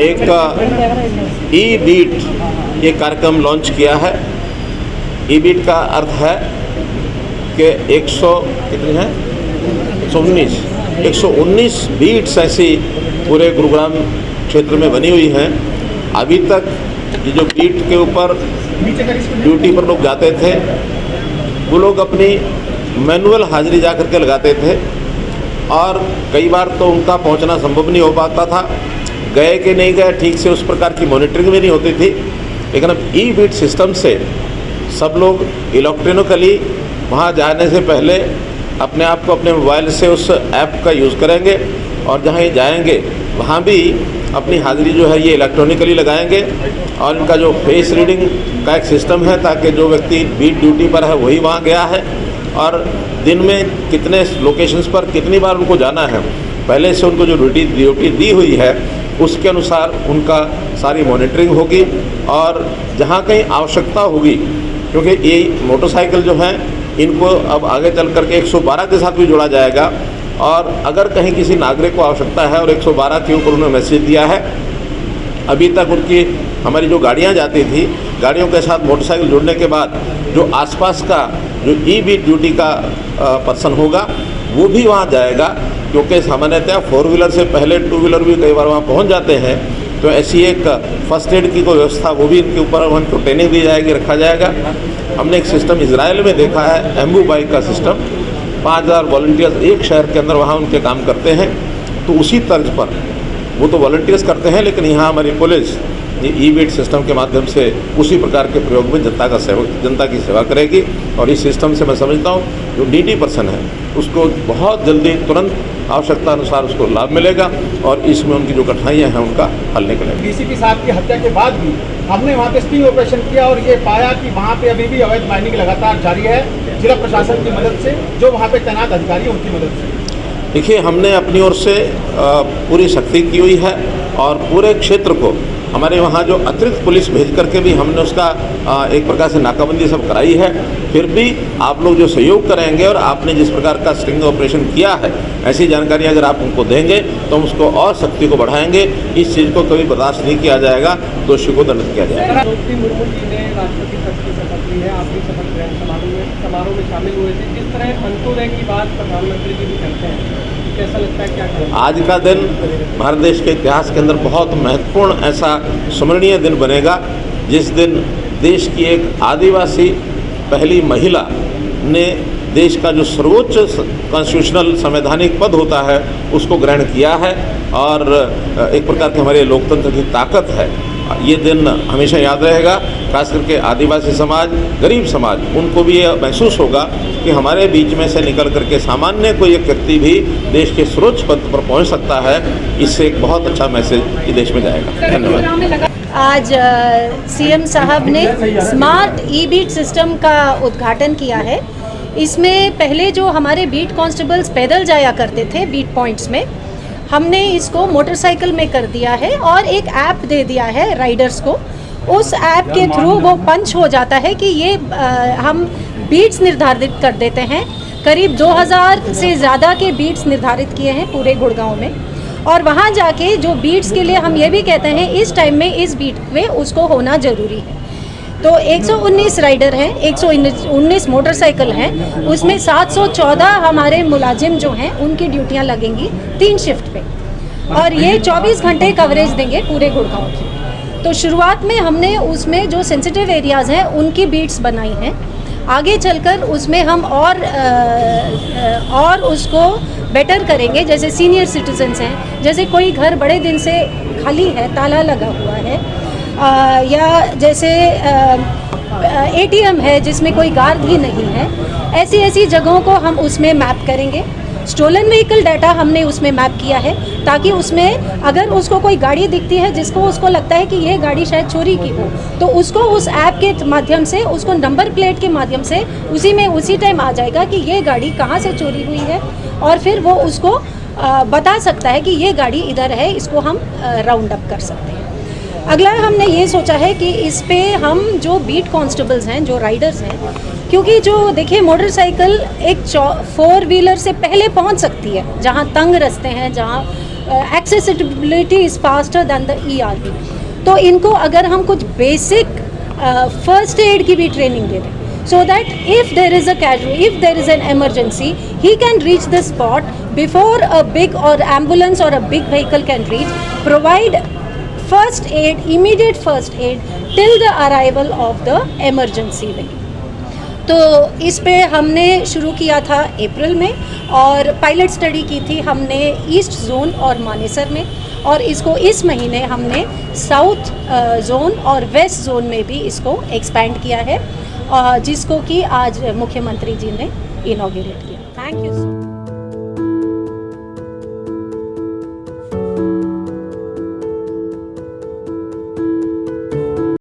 एक ई बीट ये कार्यक्रम लॉन्च किया है। ई बीट का अर्थ है कि 119 बीट्स ऐसी पूरे गुरुग्राम क्षेत्र में बनी हुई हैं। अभी तक ये जो बीट के ऊपर ड्यूटी पर लोग जाते थे वो लोग अपनी मैनुअल हाजिरी जा करके लगाते थे और कई बार तो उनका पहुंचना संभव नहीं हो पाता था, गए कि नहीं गए ठीक से उस प्रकार की मॉनिटरिंग भी नहीं होती थी। लेकिन अब ई बीट सिस्टम से सब लोग इलेक्ट्रॉनिकली वहाँ जाने से पहले अपने आप को अपने मोबाइल से उस ऐप का यूज़ करेंगे और जहाँ ये जाएंगे वहाँ भी अपनी हाज़िरी जो है ये इलेक्ट्रॉनिकली लगाएंगे और इनका जो फेस रीडिंग का एक सिस्टम है ताकि जो व्यक्ति बीट ड्यूटी पर है वही वहाँ गया है और दिन में कितने लोकेशंस पर कितनी बार उनको जाना है, पहले से उनको जो ड्यूटी दी हुई है उसके अनुसार उनका सारी मॉनिटरिंग होगी। और जहाँ कहीं आवश्यकता होगी, क्योंकि ये मोटरसाइकिल जो हैं इनको अब आगे चल करके 112 के साथ भी जोड़ा जाएगा और अगर कहीं किसी नागरिक को आवश्यकता है और 112 के ऊपर उन्होंने मैसेज दिया है, अभी तक उनकी हमारी जो गाड़ियाँ जाती थी गाड़ियों के साथ मोटरसाइकिल जुड़ने के बाद जो आसपास का जो ई बीट ड्यूटी का पर्सन होगा वो भी वहाँ जाएगा, क्योंकि सामान्यतः 4 व्हीलर से पहले 2 व्हीलर भी कई बार वहाँ पहुँच जाते हैं। तो ऐसी एक फर्स्ट एड की कोई व्यवस्था वो भी इनके ऊपर उनको ट्रेनिंग दी जाएगी, रखा जाएगा। हमने एक सिस्टम इजराइल में देखा है, एम्बू बाइक का सिस्टम, 5000 वॉलंटियर्स एक शहर के अंदर वहाँ उनके काम करते हैं। तो उसी तर्ज पर वो तो वॉलंटियर्स करते हैं, लेकिन यहाँ हमारी पुलिस ये ई बीट सिस्टम के माध्यम से उसी प्रकार के प्रयोग में जनता की सेवा करेगी। और इस सिस्टम से मैं समझता हूँ जो नीडी पर्सन है उसको बहुत जल्दी तुरंत आवश्यकता अनुसार उसको लाभ मिलेगा और इसमें उनकी जो कठिनाइयाँ हैं उनका हल निकलेगा। डीसीपी साहब की हत्या के बाद भी हमने वहाँ पे स्टिंग ऑपरेशन किया और ये पाया कि वहाँ पे अभी भी अवैध माइनिंग लगातार जारी है, जिला प्रशासन की मदद से, जो वहाँ पे तैनात अधिकारी हैं उनकी मदद से। देखिए, हमने अपनी ओर से पूरी सख्ती की हुई है और पूरे क्षेत्र को हमारे वहाँ जो अतिरिक्त पुलिस भेज करके भी हमने उसका एक प्रकार से नाकाबंदी सब कराई है। फिर भी आप लोग जो सहयोग करेंगे और आपने जिस प्रकार का स्टिंग ऑपरेशन किया है, ऐसी जानकारी अगर आप उनको देंगे तो हम उसको और सख्ती को बढ़ाएंगे। इस चीज़ को कभी बर्दाश्त नहीं किया जाएगा, दोषी को दंडित किया जाएगा। द्रौपदी मुर्मू जी ने राष्ट्रपति पद की शपथ ली है, आप भी शपथ ग्रहण समारोह में शामिल हुए थे। जिस तरह अंत्योदय की बात प्रधानमंत्री जी भी करते हैं, कैसा लगता है, क्या करें? आज का दिन भारत देश के इतिहास के अंदर बहुत महत्वपूर्ण ऐसा स्मरणीय दिन बनेगा जिस दिन देश की एक आदिवासी पहली महिला ने देश का जो सर्वोच्च कॉन्स्टिट्यूशनल संवैधानिक पद होता है उसको ग्रहण किया है। और एक प्रकार की हमारे लोकतंत्र की ताकत है। ये दिन हमेशा याद रहेगा, खास करके आदिवासी समाज, गरीब समाज, उनको भी ये महसूस होगा कि हमारे बीच में से निकल करके सामान्य कोई एक व्यक्ति भी देश के सर्वोच्च पद पर पहुंच सकता है। इससे एक बहुत अच्छा मैसेज ये देश में जाएगा। धन्यवाद। आज सीएम साहब ने स्मार्ट ई बीट सिस्टम का उद्घाटन किया है। इसमें पहले जो हमारे बीट कांस्टेबल्स पैदल जाया करते थे बीट पॉइंट्स में, हमने इसको मोटरसाइकिल में कर दिया है और एक ऐप दे दिया है राइडर्स को। उस ऐप के थ्रू वो पंच हो जाता है कि ये हम बीट्स निर्धारित कर देते हैं। करीब 2000 से ज़्यादा के बीट्स निर्धारित किए हैं पूरे गुड़गांव में और वहाँ जाके जो बीट्स के लिए हम ये भी कहते हैं इस टाइम में इस बीट में उसको होना ज़रूरी है। तो 119 राइडर हैं, 119 मोटरसाइकिल हैं, उसमें 714 हमारे मुलाजिम जो हैं उनकी ड्यूटियां लगेंगी 3 शिफ्ट पे और ये 24 घंटे कवरेज देंगे पूरे गुड़गांव की। तो शुरुआत में हमने उसमें जो सेंसिटिव एरियाज़ हैं उनकी बीट्स बनाई हैं। आगे चलकर उसमें हम और उसको बेटर करेंगे। जैसे सीनियर सिटीजन्स हैं, जैसे कोई घर बड़े दिन से खाली है, ताला लगा हुआ है, या जैसे एटीएम है जिसमें कोई गार्ड ही नहीं है, ऐसी जगहों को हम उसमें मैप करेंगे। स्टोलन व्हीकल डाटा हमने उसमें मैप किया है ताकि उसमें अगर उसको कोई गाड़ी दिखती है जिसको उसको लगता है कि ये गाड़ी शायद चोरी की हो, तो उसको उस ऐप के माध्यम से, उसको नंबर प्लेट के माध्यम से उसी टाइम आ जाएगा कि ये गाड़ी कहाँ से चोरी हुई है और फिर वो उसको बता सकता है कि ये गाड़ी इधर है, इसको हम राउंड अप कर सकते हैं। अगला हमने ये सोचा है कि इस पे हम जो बीट कांस्टेबल्स हैं, जो राइडर्स हैं, क्योंकि जो देखिए मोटरसाइकिल एक 4 व्हीलर से पहले पहुंच सकती है, जहां तंग रास्ते हैं, जहां accessibility is faster than the ERP। तो इनको अगर हम कुछ बेसिक फर्स्ट एड की भी ट्रेनिंग दे दें, so that if there is a casualty, if there is an emergency, he can reach the spot before a big or ambulance or a big vehicle can reach, provide first aid, immediate first aid till the arrival of the emergency vehicle। तो इस पे हमने शुरू किया था अप्रैल में और pilot study की थी हमने ईस्ट जोन और मानेसर में, और इसको इस महीने हमने साउथ जोन और वेस्ट जोन में भी इसको एक्सपैंड किया है, जिसको कि आज मुख्यमंत्री जी ने इनॉग्रेट किया। Thank you so much.